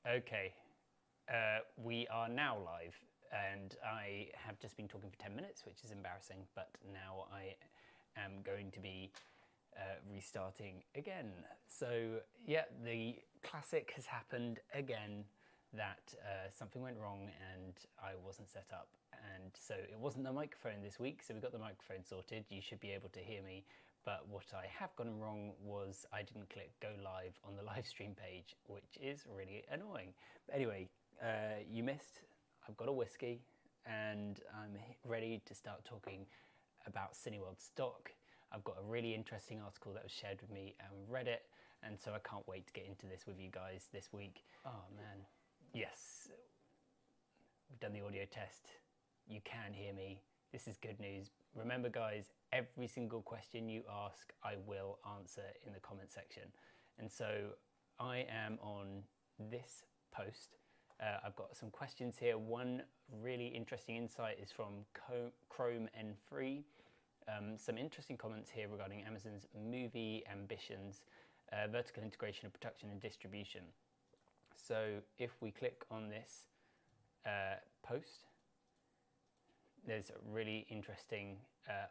Okay, we are now live, and I have just been talking for 10 minutes, which is embarrassing, but now I am going to be restarting again. So, yeah, the classic has happened again that something went wrong and I wasn't set up. And so it wasn't the microphone this week, so we got the microphone sorted. You should be able to hear me. But what I have gotten wrong was I didn't click go live on the live stream page, which is really annoying. But anyway, you missed. I've got a whiskey and I'm ready to start talking about Cineworld stock. I've got a really interesting article that was shared with me on Reddit, and so I can't wait to get into this with you guys this week. Oh man, yes, we've done the audio test. You can hear me. This is good news. Remember guys, every single question you ask, I will answer in the comment section. And so I am on this post. I've got some questions here. One really interesting insight is from Chrome N3. Some interesting comments here regarding Amazon's movie ambitions, vertical integration of production and distribution. So if we click on this post, there's really interesting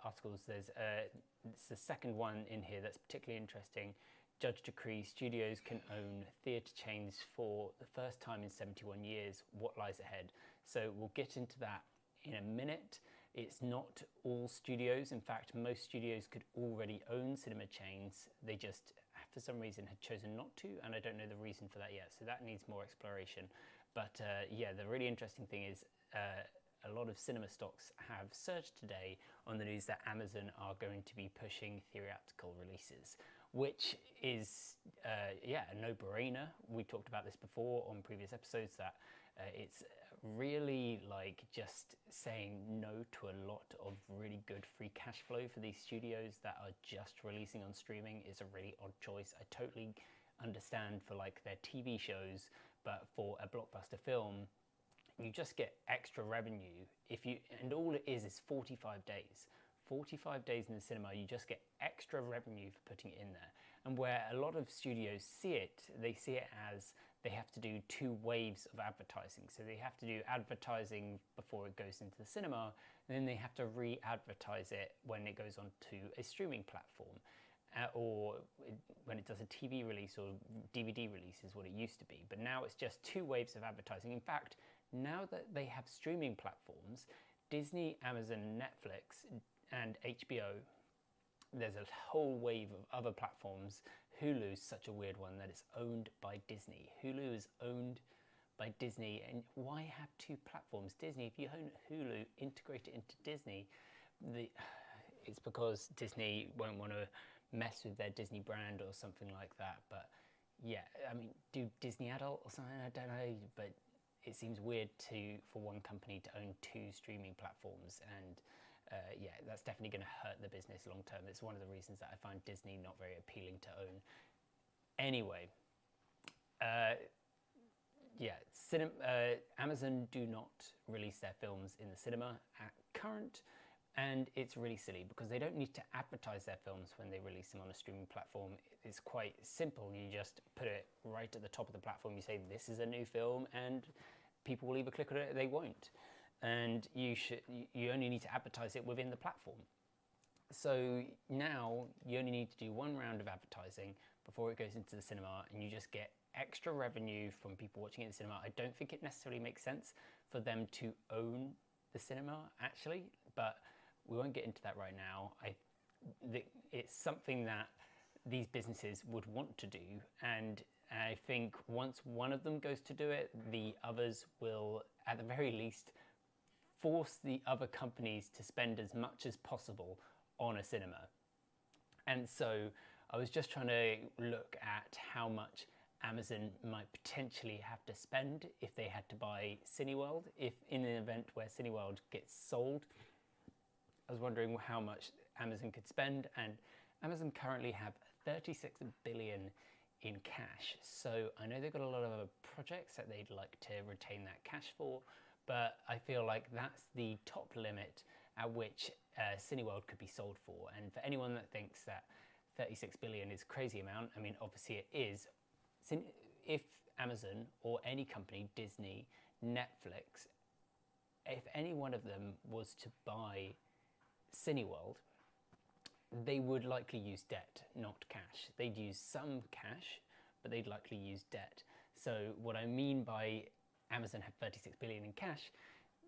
articles. It's the second one in here that's particularly interesting. Judge decrees studios can own theatre chains for the first time in 71 years. What lies ahead? So we'll get into that in a minute. It's not all studios. In fact, most studios could already own cinema chains. They just, for some reason, had chosen not to, and I don't know the reason for that yet. So that needs more exploration. But yeah, the really interesting thing is a lot of cinema stocks have surged today on the news that Amazon are going to be pushing theatrical releases, which is, yeah, a no-brainer. We talked about this before on previous episodes, that it's really like just saying no to a lot of really good free cash flow for these studios that are just releasing on streaming. Is a really odd choice. I totally understand for like their TV shows, but for a blockbuster film, you just get extra revenue if you, and all it is 45 days. 45 days in the cinema, you just get extra revenue for putting it in there. And where a lot of studios see it, they see it as they have to do 2 waves of advertising. So they have to do advertising before it goes into the cinema, and then they have to re-advertise it when it goes onto a streaming platform. Or when it does a TV release or DVD release is what it used to be. But now it's just 2 waves of advertising. In fact, now that they have streaming platforms, Disney, Amazon, Netflix, and HBO, there's a whole wave of other platforms. Hulu's such a weird one that it's owned by Disney. Hulu is owned by Disney, and why have 2 platforms? Disney, if you own Hulu, integrate it into Disney. It's because Disney won't want to mess with their Disney brand or something like that. But yeah, I mean, do Disney Adult or something? I don't know, but it seems weird for one company to own 2 streaming platforms, and yeah, that's definitely going to hurt the business long term. It's one of the reasons that I find Disney not very appealing to own. Anyway, yeah, Amazon do not release their films in the cinema at current, and it's really silly because they don't need to advertise their films when they release them on a streaming platform. It's quite simple. You just put it right at the top of the platform. You say, this is a new film, and people will either click on it or they won't. And you only need to advertise it within the platform. So now you only need to do 1 round of advertising before it goes into the cinema, and you just get extra revenue from people watching it in the cinema. I don't think it necessarily makes sense for them to own the cinema, actually, but we won't get into that right now. It's something that these businesses would want to do, and I think once one of them goes to do it, the others will, at the very least, force the other companies to spend as much as possible on a cinema. And so I was just trying to look at how much Amazon might potentially have to spend if they had to buy Cineworld, if in an event where Cineworld gets sold. I was wondering how much Amazon could spend, and Amazon currently have 36 billion in cash. So I know they've got a lot of projects that they'd like to retain that cash for, but I feel like that's the top limit at which Cineworld could be sold for. And for anyone that thinks that 36 billion is a crazy amount, I mean, obviously it is. If Amazon or any company, Disney, Netflix, if any one of them was to buy Cineworld, they would likely use debt, not cash. They'd use some cash, but they'd likely use debt. So what I mean by Amazon have 36 billion in cash,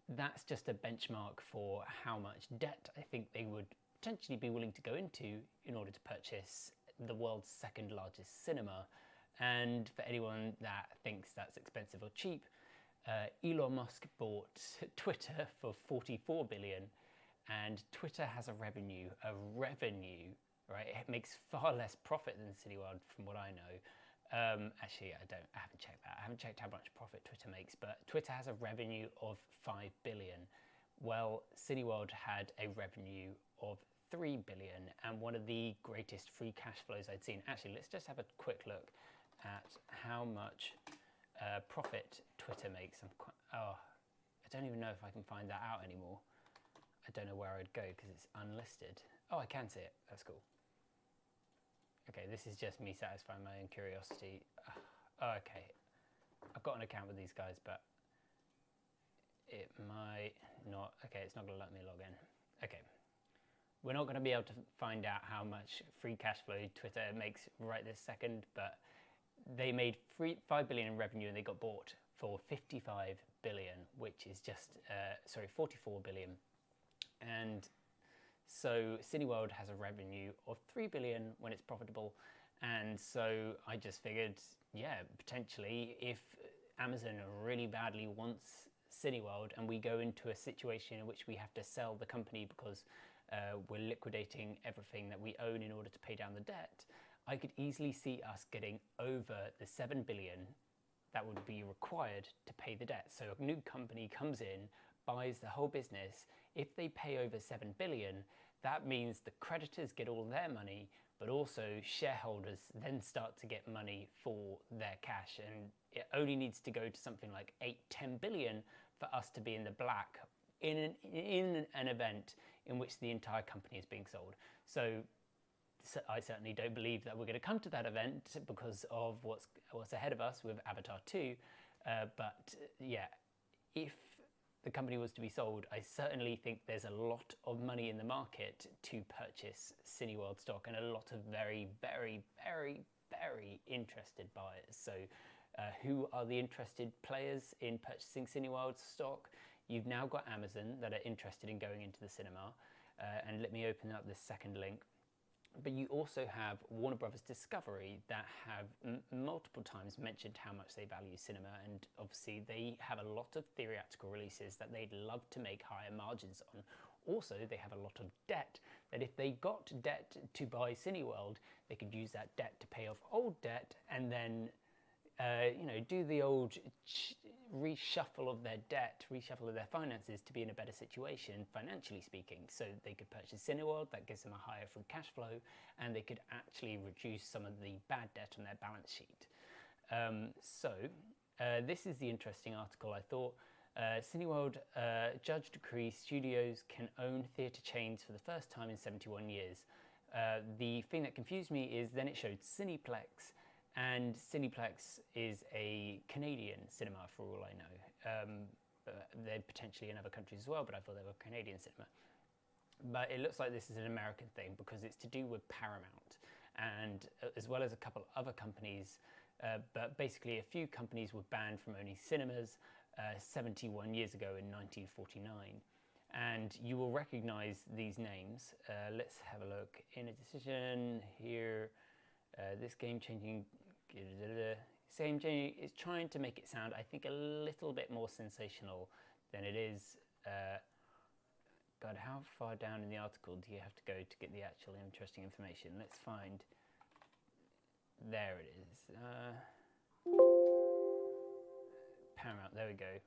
that's just a benchmark for how much debt I think they would potentially be willing to go into in order to purchase the world's second largest cinema. And for anyone that thinks that's expensive or cheap, Elon Musk bought Twitter for 44 billion, and Twitter has a revenue, right? It makes far less profit than Cineworld from what I know. Actually, I haven't checked that. I haven't checked how much profit Twitter makes, but Twitter has a revenue of 5 billion. Well, Cineworld had a revenue of 3 billion and one of the greatest free cash flows I'd seen. Actually, let's just have a quick look at how much profit Twitter makes. I don't even know if I can find that out anymore. I don't know where I'd go because it's unlisted. Oh, I can see it. That's cool. Okay, this is just me satisfying my own curiosity. Okay, I've got an account with these guys, but it might not. Okay, it's not going to let me log in. Okay, we're not going to be able to find out how much free cash flow Twitter makes right this second, but they made 5 billion in revenue and they got bought for 55 billion, which is just, 44 billion. And so Cineworld has a revenue of 3 billion when it's profitable. And so I just figured, yeah, potentially if Amazon really badly wants Cineworld and we go into a situation in which we have to sell the company because we're liquidating everything that we own in order to pay down the debt, I could easily see us getting over the 7 billion that would be required to pay the debt. So a new company comes in, buys the whole business. If they pay over 7 billion, that means the creditors get all their money, but also shareholders then start to get money for their cash. And it only needs to go to something like 8-10 billion for us to be in the black in an event in which the entire company is being sold. So I certainly don't believe that we're going to come to that event because of what's ahead of us with Avatar 2. But yeah, if the company was to be sold, I certainly think there's a lot of money in the market to purchase Cineworld stock and a lot of very, very, very, very interested buyers. So who are the interested players in purchasing Cineworld stock? You've now got Amazon that are interested in going into the cinema. And let me open up this second link. But you also have Warner Brothers Discovery that have multiple times mentioned how much they value cinema, and obviously they have a lot of theatrical releases that they'd love to make higher margins on. Also, they have a lot of debt that if they got debt to buy Cineworld, they could use that debt to pay off old debt and then do the old reshuffle of their debt, reshuffle of their finances to be in a better situation, financially speaking. So they could purchase Cineworld, that gives them a higher free cash flow, and they could actually reduce some of the bad debt on their balance sheet. This is the interesting article, I thought. Cineworld, judge decrees studios can own theatre chains for the first time in 71 years. The thing that confused me is then it showed Cineplex, and Cineplex is a Canadian cinema for all I know. They're potentially in other countries as well, but I thought they were Canadian cinema. But it looks like this is an American thing because it's to do with Paramount, and as well as a couple other companies, but basically a few companies were banned from owning cinemas 71 years ago in 1949. And you will recognize these names. Let's have a look. In a decision here, this game-changing is trying to make it sound, I think, a little bit more sensational than it is. God, how far down in the article do you have to go to get the actual interesting information? Let's find. There it is. Paramount, there we go.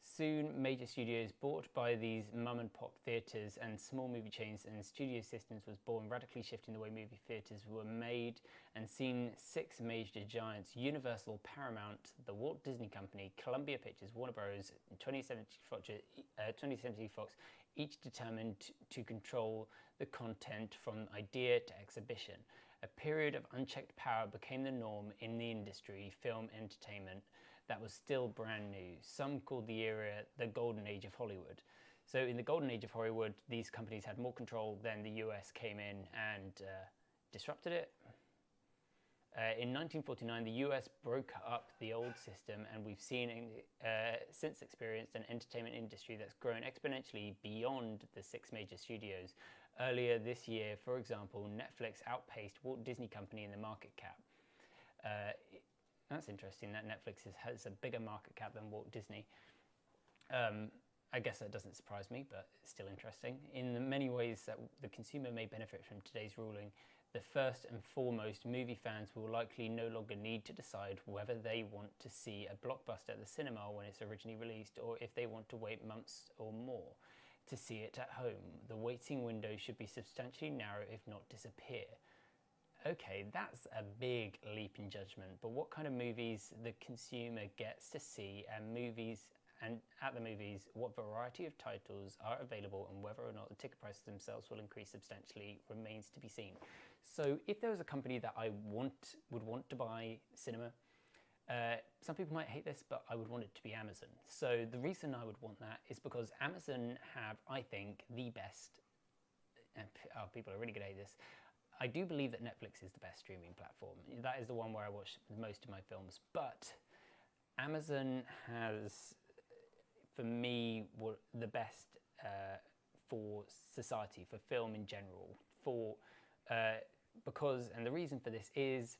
Soon, major studios bought by these mum-and-pop theatres and small movie chains and Studio Systems was born, radically shifting the way movie theatres were made and seen 6 major giants: Universal, Paramount, the Walt Disney Company, Columbia Pictures, Warner Bros., 20th Century Fox, each determined to control the content from idea to exhibition. A period of unchecked power became the norm in the industry, film entertainment, that was still brand new. Some called the era the golden age of Hollywood. So in the golden age of Hollywood, these companies had more control, then the US came in and disrupted it. In 1949, the US broke up the old system, and we've seen since experienced an entertainment industry that's grown exponentially beyond the 6 major studios. Earlier this year, for example, Netflix outpaced Walt Disney Company in the market cap. That's interesting that Netflix has a bigger market cap than Walt Disney. I guess that doesn't surprise me, but it's still interesting. In the many ways that the consumer may benefit from today's ruling, the first and foremost, movie fans will likely no longer need to decide whether they want to see a blockbuster at the cinema when it's originally released, or if they want to wait months or more to see it at home. The waiting window should be substantially narrow, if not disappear. Okay, that's a big leap in judgment, but what kind of movies the consumer gets to see, and at the movies, what variety of titles are available, and whether or not the ticket prices themselves will increase substantially remains to be seen. So if there was a company that I would want to buy cinema, some people might hate this, but I would want it to be Amazon. So the reason I would want that is because Amazon have, I think, the best, and people are really going to hate this, I do believe that Netflix is the best streaming platform. That is the one where I watch most of my films, but Amazon has, for me, the best for society, for film in general, because, and the reason for this is,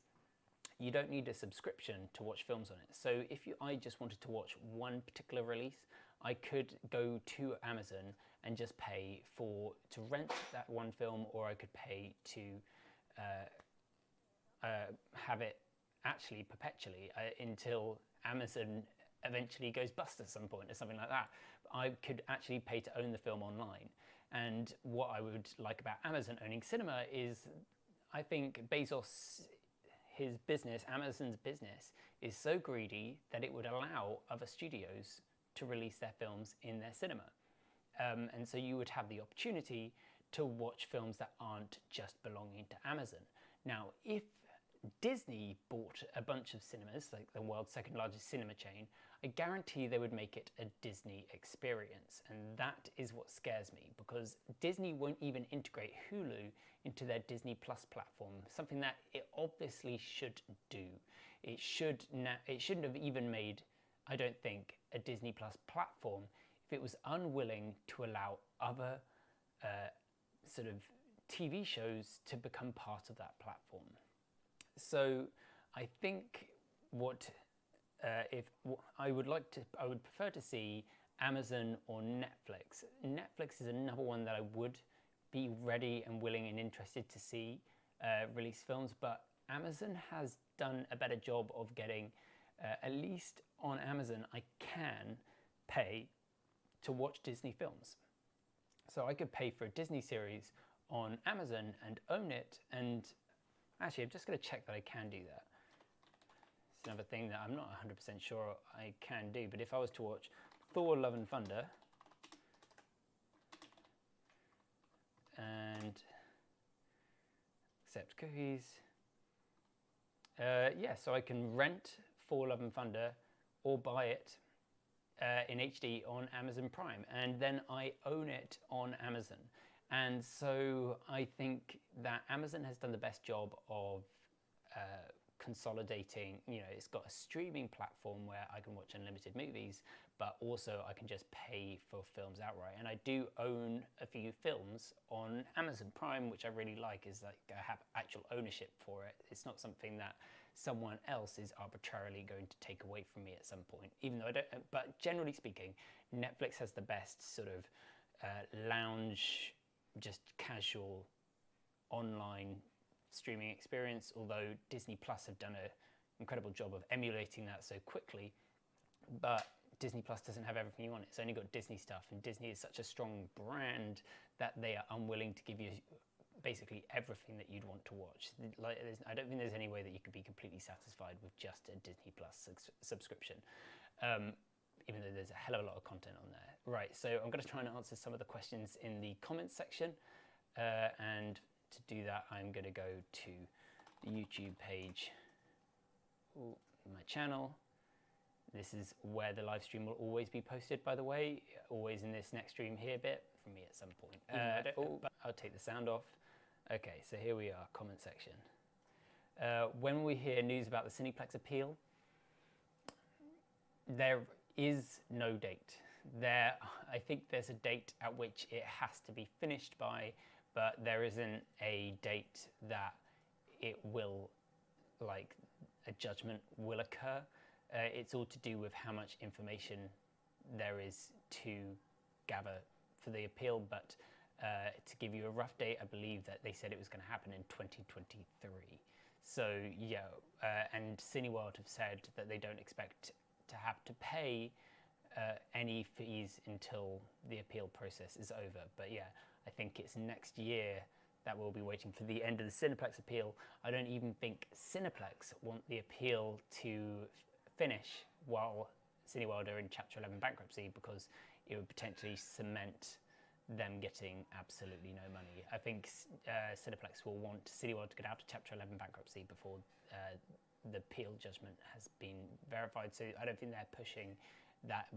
you don't need a subscription to watch films on it. So if I just wanted to watch one particular release, I could go to Amazon and just pay to rent that one film, or I could pay to have it actually perpetually until Amazon eventually goes bust at some point or something like that. I could actually pay to own the film online. And what I would like about Amazon owning cinema is, I think Bezos, Amazon's business, is so greedy that it would allow other studios to release their films in their cinema. And so you would have the opportunity to watch films that aren't just belonging to Amazon. Now, if Disney bought a bunch of cinemas, like the world's second largest cinema chain, I guarantee they would make it a Disney experience. And that is what scares me, because Disney won't even integrate Hulu into their Disney Plus platform, something that it obviously should do. It shouldn't have even made, I don't think, a Disney Plus platform if it was unwilling to allow other sort of TV shows to become part of that platform. So I think I would prefer to see Amazon or Netflix. Netflix is another one that I would be ready and willing and interested to see release films, but Amazon has done a better job of getting, at least on Amazon, I can pay to watch Disney films. So I could pay for a Disney series on Amazon and own it, and actually I'm just going to check that I can do that. It's another thing that I'm not 100% sure I can do, but if I was to watch Thor: Love and Thunder and accept cookies, yeah, so I can rent Thor: Love and Thunder or buy it in HD on Amazon Prime, and then I own it on Amazon. And so I think that Amazon has done the best job of consolidating. It's got a streaming platform where I can watch unlimited movies, but also I can just pay for films outright. And I do own a few films on Amazon Prime, which I really like, is like I have actual ownership for it. It's not something that someone else is arbitrarily going to take away from me at some point, even though I don't, but generally speaking, Netflix has the best sort of lounge, just casual online streaming experience, although Disney Plus have done an incredible job of emulating that so quickly. But Disney Plus doesn't have everything you want. It's only got Disney stuff, and Disney is such a strong brand that they are unwilling to give you basically everything that you'd want to watch. I don't think there's any way that you could be completely satisfied with just a Disney Plus subscription, even though there's a hell of a lot of content on there. Right, so I'm going to try and answer some of the questions in the comments section, and to do that I'm going to go to the YouTube page, my channel. This is where the live stream will always be posted, by the way, always in this next stream here bit, from me at some point. But I'll take the sound off. Okay, so here we are, comment section. When we hear news about the Cineplex appeal, there is no date. I think there's a date at which it has to be finished by, but there isn't a date that it will, like, a judgment will occur. It's all to do with how much information there is to gather for the appeal, but to give you a rough date, I believe that they said it was going to happen in 2023. So yeah, and Cineworld have said that they don't expect to have to pay any fees until the appeal process is over. But yeah, I think it's next year that we'll be waiting for the end of the Cineplex appeal. I don't even think Cineplex want the appeal to finish while Cineworld are in Chapter 11 bankruptcy, because it would potentially cement them getting absolutely no money. I think Cineplex will want Cineworld to get out of Chapter 11 bankruptcy before the appeal judgment has been verified. So I don't think they're pushing that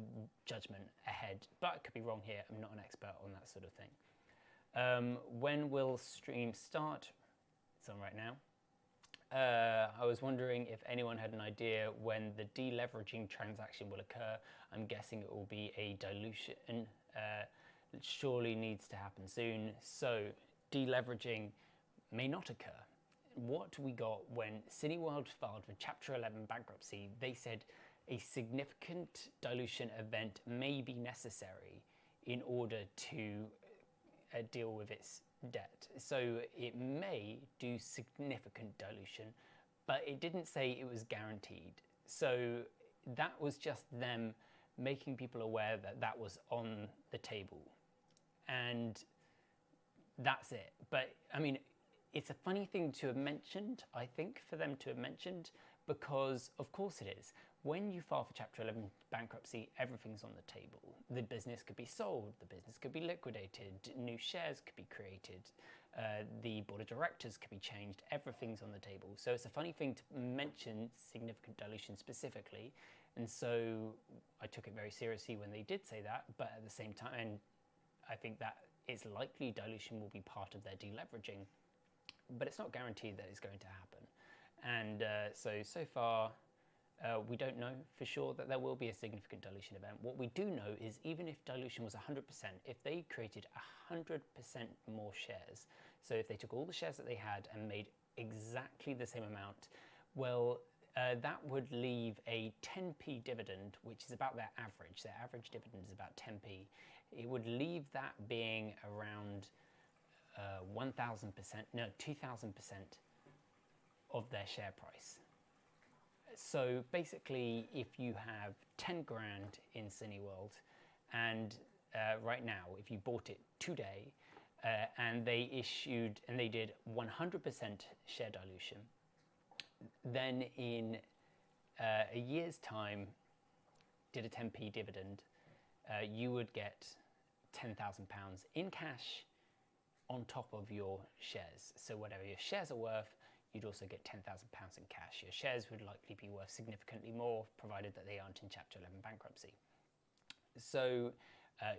judgment ahead, but I could be wrong here. I'm not an expert on that sort of thing. When will stream start? It's on right now. I was wondering if anyone had an idea when the deleveraging transaction will occur. I'm guessing it will be a dilution. It surely needs to happen soon. So deleveraging may not occur. What we got when Cineworld filed for Chapter 11 bankruptcy, they said a significant dilution event may be necessary in order to deal with its debt. So it may do significant dilution, but it didn't say it was guaranteed. So that was just them making people aware that that was on the table, and that's it. But I mean, it's a funny thing to have mentioned, I think, for them to have mentioned, because of course it is. When you file for Chapter 11 bankruptcy, everything's on the table. The business could be sold, the business could be liquidated, new shares could be created, the board of directors could be changed, everything's on the table. So it's a funny thing to mention significant dilution specifically, and so I took it very seriously when they did say that, but at the same time, and I think that it's likely dilution will be part of their deleveraging, but it's not guaranteed that it's going to happen. And so far, we don't know for sure that there will be a significant dilution event. What we do know is even if dilution was 100%, if they created 100% more shares, so if they took all the shares that they had and made exactly the same amount, well, that would leave a 10p dividend, which is about their average. Their average dividend is about 10p. It would leave that being around 1,000%, no, 2,000% of their share price. So basically, if you have 10 grand in Cineworld, and right now, if you bought it today, and they did 100% share dilution, then in a year's time, did a 10p dividend, you would get £10,000 in cash on top of your shares. So whatever your shares are worth, you'd also get £10,000 in cash. Your shares would likely be worth significantly more, provided that they aren't in Chapter 11 bankruptcy. So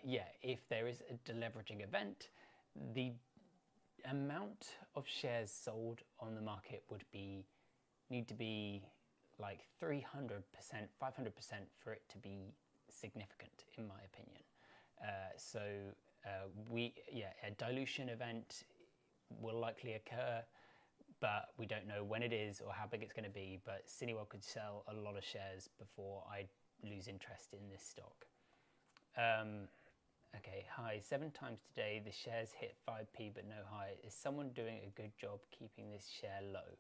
yeah, if there is a deleveraging event, the amount of shares sold on the market would need to be like 300%, 500% for it to be significant, in my opinion. A dilution event will likely occur, but we don't know when it is or how big it's going to be. But Cineworld could sell a lot of shares before I lose interest in this stock. Okay, hi. 7 times today, the shares hit 5p but no high. Is someone doing a good job keeping this share low?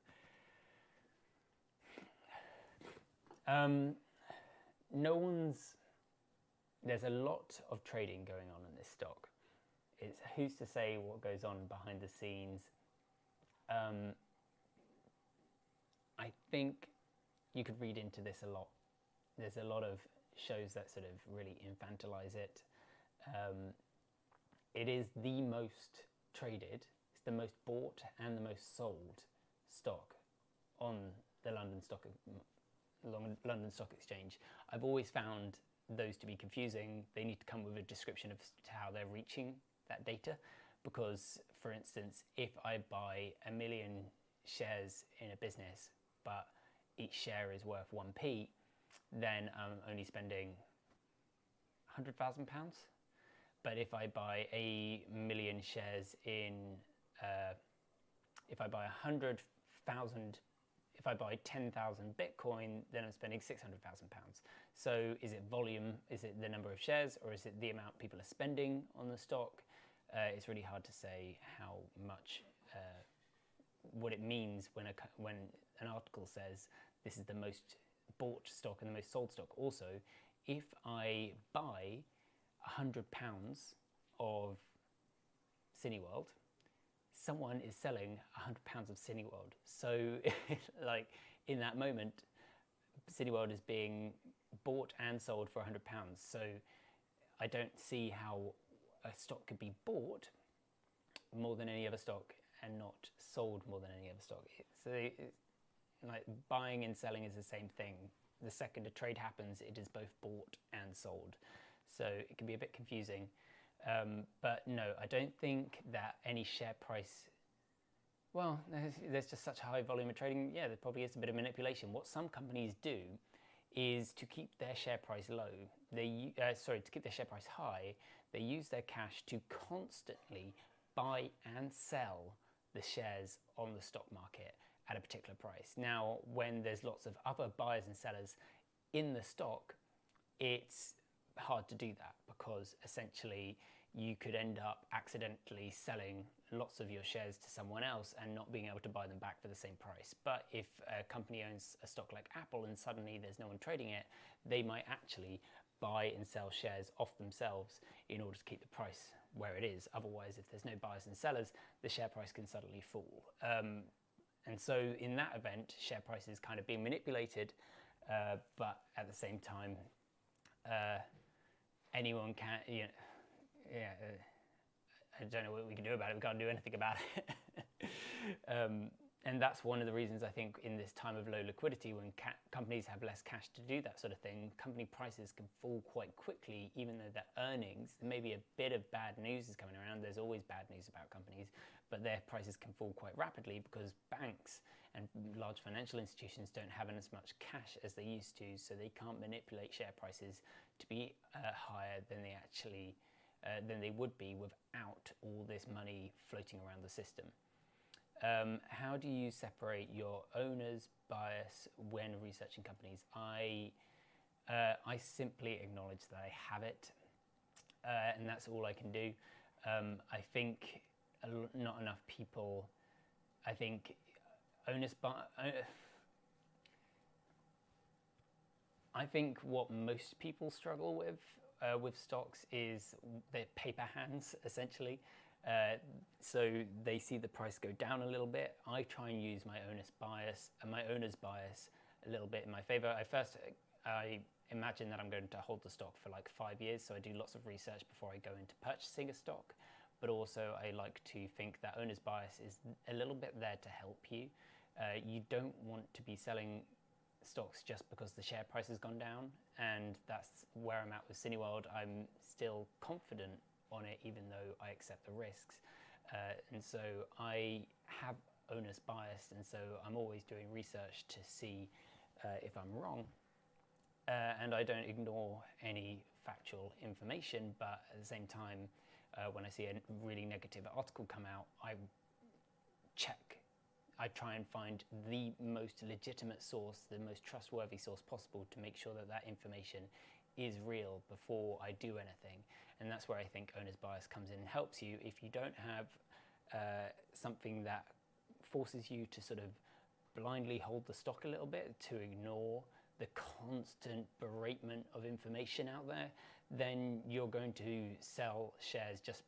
There's a lot of trading going on in this stock. It's who's to say what goes on behind the scenes. I think you could read into this a lot. There's a lot of shows that sort of really infantilize it. It is the most traded, it's the most bought and the most sold stock on the London Stock Exchange. I've always found those to be confusing. They need to come with a description of how they're reaching that data, because, for instance, if I buy 1 million shares in a business, but each share is worth 1p, then I'm only spending £100,000. But if I buy 1 million shares in, if I buy 100,000, if I buy 10,000 Bitcoin, then I'm spending £600,000. So is it volume, is it the number of shares, or is it the amount people are spending on the stock? It's really hard to say how much, what it means when an article says this is the most bought stock and the most sold stock. Also, if I buy £100 of Cineworld, someone is selling £100 of Cineworld. So like in that moment, Cineworld is being bought and sold for £100. So I don't see how a stock could be bought more than any other stock and not sold more than any other stock. Like buying and selling is the same thing. The second a trade happens, it is both bought and sold. So it can be a bit confusing. But no, I don't think that any share price, well, there's just such a high volume of trading. Yeah, there probably is a bit of manipulation. What some companies do is to keep their share price low, to keep their share price high, they use their cash to constantly buy and sell the shares on the stock market at a particular price. Now, when there's lots of other buyers and sellers in the stock, it's hard to do that, because essentially you could end up accidentally selling lots of your shares to someone else and not being able to buy them back for the same price. But if a company owns a stock like Apple and suddenly there's no one trading it, they might actually buy and sell shares off themselves in order to keep the price where it is. Otherwise, if there's no buyers and sellers, the share price can suddenly fall. And so in that event, share price is kind of being manipulated, but at the same time, anyone can, I don't know what we can do about it. We can't do anything about it. And that's one of the reasons I think in this time of low liquidity, when companies have less cash to do that sort of thing, company prices can fall quite quickly, even though their earnings, maybe a bit of bad news is coming around. There's always bad news about companies, but their prices can fall quite rapidly because banks and large financial institutions don't have as much cash as they used to, so they can't manipulate share prices to be higher than they actually than they would be without all this money floating around the system. How do you separate your owner's bias when researching companies? I simply acknowledge that I have it, and that's all I can do. I think not enough people, I think owner's bias, I think what most people struggle with stocks is their paper hands, essentially. So they see the price go down a little bit. I try and use my owner's bias a little bit in my favor. I imagine that I'm going to hold the stock for like 5 years, so I do lots of research before I go into purchasing a stock. But also I like to think that owner's bias is a little bit there to help you. You don't want to be selling stocks just because the share price has gone down, and that's where I'm at with Cineworld. I'm still confident on it, even though I accept the risks, and so I have owner's bias, and so I'm always doing research to see if I'm wrong, and I don't ignore any factual information, but at the same time, when I see a really negative article come out, I try and find the most legitimate source, the most trustworthy source possible, to make sure that that information is real before I do anything. And that's where I think owner's bias comes in and helps you. If you don't have something that forces you to sort of blindly hold the stock a little bit, to ignore the constant beratement of information out there, then you're going to sell shares just